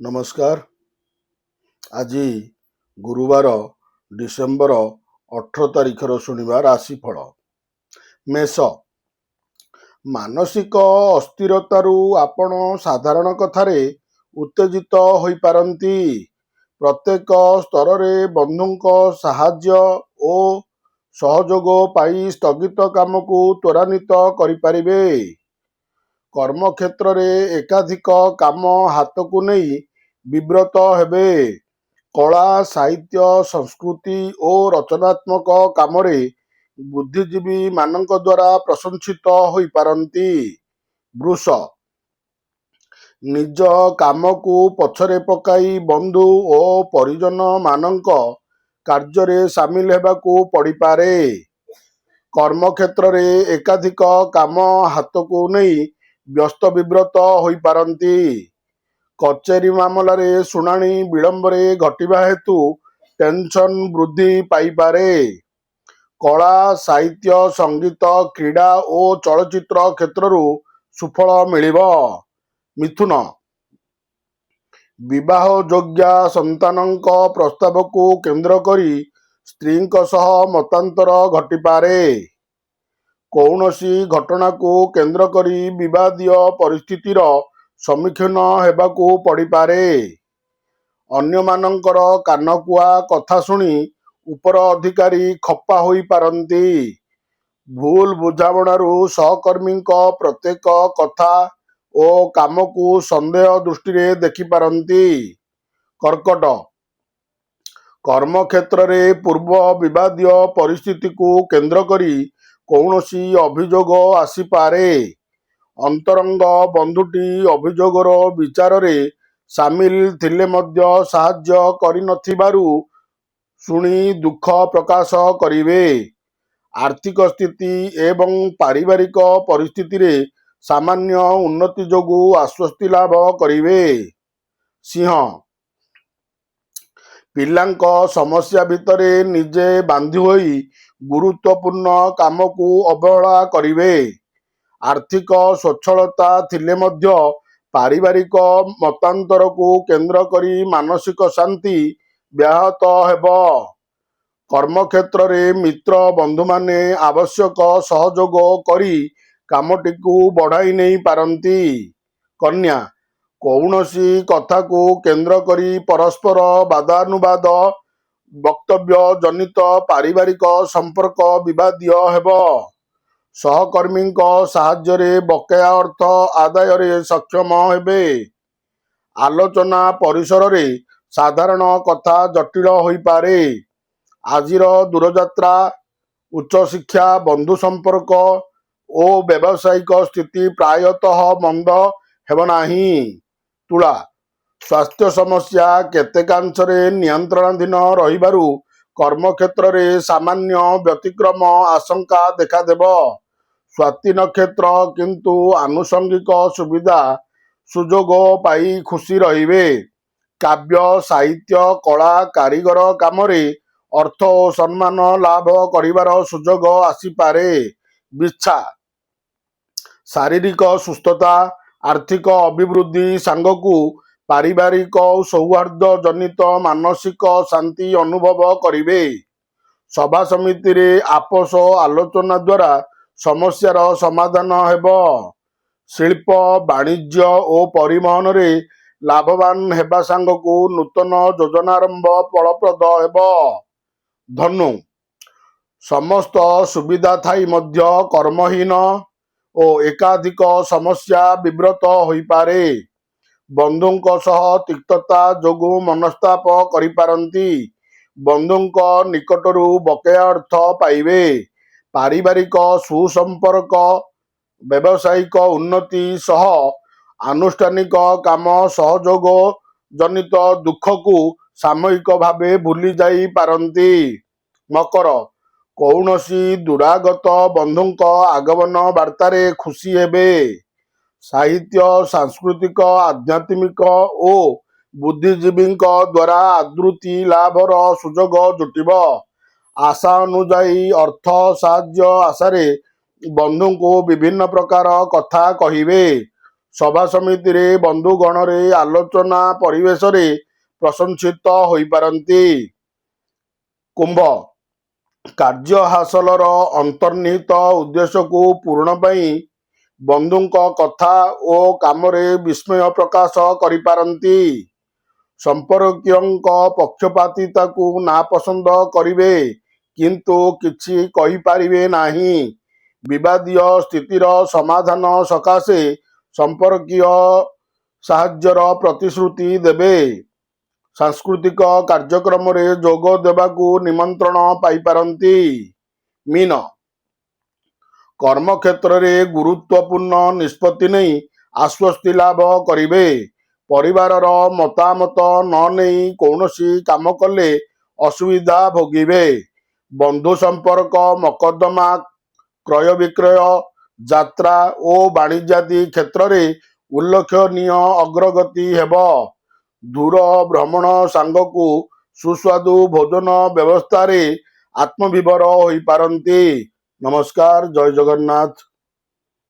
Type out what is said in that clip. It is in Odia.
ନମସ୍କାର। ଆଜି ଗୁରୁବାର ଡିସେମ୍ବର 18 ତାରିଖର ଶୁଣିବା ରାଶିଫଳ। ମେଷ। ମାନସିକ ଅସ୍ଥିରତାରୁ ଆପଣ ସାଧାରଣ କଥାରେ ଉତ୍ତେଜିତ ହୋଇପାରନ୍ତି। ପ୍ରତ୍ୟେକ ସ୍ତରରେ ବନ୍ଧୁଙ୍କ ସାହାଯ୍ୟ ଓ ସହଯୋଗ ପାଇ ସ୍ଥଗିତ କାମକୁ ତ୍ୱରାନ୍ୱିତ କରିପାରିବେ। କର୍ମକ୍ଷେତ୍ରରେ ଏକାଧିକ କାମ ହାତକୁ ନେଇ ବିବ୍ରତ ହେବେ। କଳା, ସାହିତ୍ୟ, ସଂସ୍କୃତି ଓ ରଚନାତ୍ମକ କାମରେ ବୁଦ୍ଧିଜୀବୀ ମାନଙ୍କ ଦ୍ୱାରା ପ୍ରଶଂସିତ ହୋଇପାରନ୍ତି। ବୃଷ। ନିଜ କାମକୁ ପଛରେ ପକାଇ ବନ୍ଧୁ ଓ ପରିଜନ ମାନଙ୍କ କାର୍ଯ୍ୟରେ ସାମିଲ ହେବାକୁ ପଡ଼ିପାରେ। କର୍ମକ୍ଷେତ୍ରରେ ଏକାଧିକ କାମ ହାତକୁ ନେଇ ବ୍ୟସ୍ତ ବିବ୍ରତ ହୋଇପାରନ୍ତି। କଚେରୀ ମାମଲାରେ ଶୁଣାଣି ବିଳମ୍ବରେ ଘଟିବା ହେତୁ ଟେନସନ ବୃଦ୍ଧି ପାଇପାରେ। କଳା, ସାହିତ୍ୟ, ସଙ୍ଗୀତ, କ୍ରୀଡ଼ା ଓ ଚଳଚ୍ଚିତ୍ର କ୍ଷେତ୍ରରୁ ସୁଫଳ ମିଳିବ। ମିଥୁନ। ବିବାହ ଯୋଗ୍ୟା ସନ୍ତାନଙ୍କ ପ୍ରସ୍ତାବକୁ କେନ୍ଦ୍ର କରି ସ୍ତ୍ରୀଙ୍କ ସହ ମତାନ୍ତର ଘଟିପାରେ। କୌଣସି ଘଟଣାକୁ କେନ୍ଦ୍ର କରି ବିବାଦୀୟ ପରିସ୍ଥିତିର ସମ୍ମୁଖୀନ ହେବାକୁ ପଡ଼ିପାରେ। ଅନ୍ୟମାନଙ୍କର କାନକୁଆ କଥା ଶୁଣି ଉପର ଅଧିକାରୀ ଖପା ହୋଇପାରନ୍ତି। ଭୁଲ ବୁଝାମଣାରୁ ସହକର୍ମୀଙ୍କ ପ୍ରତ୍ୟେକ କଥା ଓ କାମକୁ ସନ୍ଦେହ ଦୃଷ୍ଟିରେ ଦେଖିପାରନ୍ତି। କର୍କଟ। କର୍ମକ୍ଷେତ୍ରରେ ପୂର୍ବ ବିବାଦୀୟ ପରିସ୍ଥିତିକୁ କେନ୍ଦ୍ର କରି କୌଣସି ଅଭିଯୋଗ ଆସିପାରେ। ଅନ୍ତରଙ୍ଗ ବନ୍ଧୁଟି ଅଭିଯୋଗର ବିଚାରରେ ସାମିଲ ଥିଲେ ମଧ୍ୟ ସାହାଯ୍ୟ କରିନଥିବାରୁ ଶୁଣି ଦୁଃଖ ପ୍ରକାଶ କରିବେ। ଆର୍ଥିକ ସ୍ଥିତି ଏବଂ ପାରିବାରିକ ପରିସ୍ଥିତିରେ ସାମାନ୍ୟ ଉନ୍ନତି ଯୋଗୁଁ ଆଶ୍ୱସ୍ତି ଲାଭ କରିବେ। ସିଂହ। ପିଲାଙ୍କ ସମସ୍ୟା ଭିତରେ ନିଜେ ବାନ୍ଧି ହୋଇ ଗୁରୁତ୍ୱପୂର୍ଣ୍ଣ କାମକୁ ଅବହେଳା କରିବେ। ଆର୍ଥିକ ସ୍ୱଚ୍ଛଳତା ଥିଲେ ମଧ୍ୟ ପାରିବାରିକ ମତାନ୍ତରକୁ କେନ୍ଦ୍ର କରି ମାନସିକ ଶାନ୍ତି ବ୍ୟାହତ ହେବ। କର୍ମକ୍ଷେତ୍ରରେ ମିତ୍ର ବନ୍ଧୁମାନେ ଆବଶ୍ୟକ ସହଯୋଗ କରି କାମଟିକୁ ବଢ଼ାଇ ନେଇ ପାରନ୍ତି। କନ୍ୟା। କୌଣସି କଥାକୁ କେନ୍ଦ୍ର କରି ପରସ୍ପର ବାଦାନୁବାଦ ବକ୍ତବ୍ୟ ଜନିତ ପାରିବାରିକ ସମ୍ପର୍କ ବିବାଦୀୟ ହେବ। ସହକର୍ମୀଙ୍କ ସାହାଯ୍ୟରେ ବକେୟା ଅର୍ଥ ଆଦାୟରେ ସକ୍ଷମ ହେବେ। ଆଲୋଚନା ପରିସରରେ ସାଧାରଣ କଥା ଜଟିଳ ହୋଇପାରେ। ଆଜିର ଦୂରଯାତ୍ରା, ଉଚ୍ଚଶିକ୍ଷା, ବନ୍ଧୁ ସମ୍ପର୍କ ଓ ବ୍ୟବସାୟିକ ସ୍ଥିତି ପ୍ରାୟତଃ ମନ୍ଦ ହେବ ନାହିଁ। ତୁଳା। ସ୍ୱାସ୍ଥ୍ୟ ସମସ୍ୟା କେତେକାଂଶରେ ନିୟନ୍ତ୍ରଣାଧୀନ ରହିବାରୁ କର୍ମକ୍ଷେତ୍ରରେ ସାମାନ୍ୟ ବ୍ୟତିକ୍ରମ ଆଶଙ୍କା ଦେଖାଦେବ। ସ୍ୱାତି ନକ୍ଷତ୍ର କିନ୍ତୁ ଆନୁଷଙ୍ଗିକ ସୁବିଧା ସୁଯୋଗ ପାଇ ଖୁସି ରହିବେ। କାବ୍ୟ, ସାହିତ୍ୟ, କଳା, କାରିଗର କାମରେ ଅର୍ଥ ଓ ସମ୍ମାନ ଲାଭ କରିବାର ସୁଯୋଗ ଆସିପାରେ। ବିଛା। ଶାରୀରିକ ସୁସ୍ଥତା, ଆର୍ଥିକ ଅଭିବୃଦ୍ଧି ସାଙ୍ଗକୁ ପାରିବାରିକ ସୌହାର୍ଦ୍ଦ୍ୟ ଜନିତ ମାନସିକ ଶାନ୍ତି ଅନୁଭବ କରିବେ। ସଭା ସମିତିରେ ଆପୋଷ ଆଲୋଚନା ଦ୍ୱାରା ସମସ୍ୟାର ସମାଧାନ ହେବ। ଶିଳ୍ପ, ବାଣିଜ୍ୟ ଓ ପରିବହନରେ ଲାଭବାନ ହେବା ସାଙ୍ଗକୁ ନୂତନ ଯୋଜନାରମ୍ଭ ଫଳପ୍ରଦ ହେବ। ଧନୁ। ସମସ୍ତ ସୁବିଧା ଥାଇ ମଧ୍ୟ କର୍ମହୀନ ଓ ଏକାଧିକ ସମସ୍ୟା ବିବ୍ରତ ହୋଇପାରେ। ବନ୍ଧୁଙ୍କ ସହ ତିକ୍ତତା ଯୋଗୁଁ ମନସ୍ତାପ କରିପାରନ୍ତି। ବନ୍ଧୁଙ୍କ ନିକଟରୁ ବକେୟା ଅର୍ଥ ପାଇବେ। ପାରିବାରିକ ସୁସମ୍ପର୍କ, ବ୍ୟବସାୟିକ ଉନ୍ନତି ସହ ଆନୁଷ୍ଠାନିକ କାମ ସହଯୋଗ ଜନିତ ଦୁଃଖକୁ ସାମୟିକ ଭାବେ ଭୁଲି ଯାଇ ପାରନ୍ତି। ମକର। କୌଣସି ଦୂରାଗତ ବନ୍ଧୁଙ୍କ ଆଗମନ ବାର୍ତ୍ତାରେ ଖୁସି ହେବେ। ସାହିତ୍ୟ, ସାଂସ୍କୃତିକ, ଆଧ୍ୟାତ୍ମିକ ଓ ବୁଦ୍ଧିଜୀବୀଙ୍କ ଦ୍ୱାରା ଆଦୃତି ଲାଭର ସୁଯୋଗ ଜୁଟିବ। ଆଶା ଅନୁଯାୟୀ ଅର୍ଥ ସାହାଯ୍ୟ ଆଶାରେ ବନ୍ଧୁଙ୍କୁ ବିଭିନ୍ନ ପ୍ରକାର କଥା କହିବେ। ସଭା ସମିତିରେ ବନ୍ଧୁଗଣରେ ଆଲୋଚନା ପରିବେଶରେ ପ୍ରଶଂସିତ ହୋଇପାରନ୍ତି। କୁମ୍ଭ କାର୍ଯ୍ୟ ହାସଲର ଅନ୍ତର୍ନିହିତ ଉଦ୍ଦେଶ୍ୟକୁ ପୂରଣ ପାଇଁ ବନ୍ଧୁଙ୍କ କଥା ଓ କାମରେ ବିସ୍ମୟ ପ୍ରକାଶ କରିପାରନ୍ତି। ସମ୍ପର୍କୀୟଙ୍କ ପକ୍ଷପାତିତାକୁ ନାପସନ୍ଦ କରିବେ କିନ୍ତୁ କିଛି କହିପାରିବେ ନାହିଁ। ବିବାଦୀୟ ସ୍ଥିତିର ସମାଧାନ ସକାଶେ ସମ୍ପର୍କୀୟ ସାହାଯ୍ୟର ପ୍ରତିଶ୍ରୁତି ଦେବେ। ସାଂସ୍କୃତିକ କାର୍ଯ୍ୟକ୍ରମରେ ଯୋଗ ଦେବାକୁ ନିମନ୍ତ୍ରଣ ପାଇପାରନ୍ତି। ମୀନ କର୍ମକ୍ଷେତ୍ରରେ ଗୁରୁତ୍ୱପୂର୍ଣ୍ଣ ନିଷ୍ପତ୍ତି ନେଇ ଆଶ୍ୱସ୍ତି ଲାଭ କରିବେ। ପରିବାରର ମତାମତ ନ ନେଇ କୌଣସି କାମ କଲେ ଅସୁବିଧା ଭୋଗିବେ। ବନ୍ଧୁ ସମ୍ପର୍କ ମକଦ୍ଦମା କ୍ରୟ ବିକ୍ରୟ ଯାତ୍ରା ଓ ବାଣିଜ୍ୟାଦି କ୍ଷେତ୍ରରେ ଉଲ୍ଲେଖନୀୟ ଅଗ୍ରଗତି ହେବ। ଦୂର ଭ୍ରମଣ ସାଙ୍ଗକୁ ସୁସ୍ୱାଦୁ ଭୋଜନ ବ୍ୟବସ୍ଥାରେ ଆତ୍ମବିଭୋର ହୋଇପାରନ୍ତି। ନମସ୍କାର, ଜୟ ଜଗନ୍ନାଥ।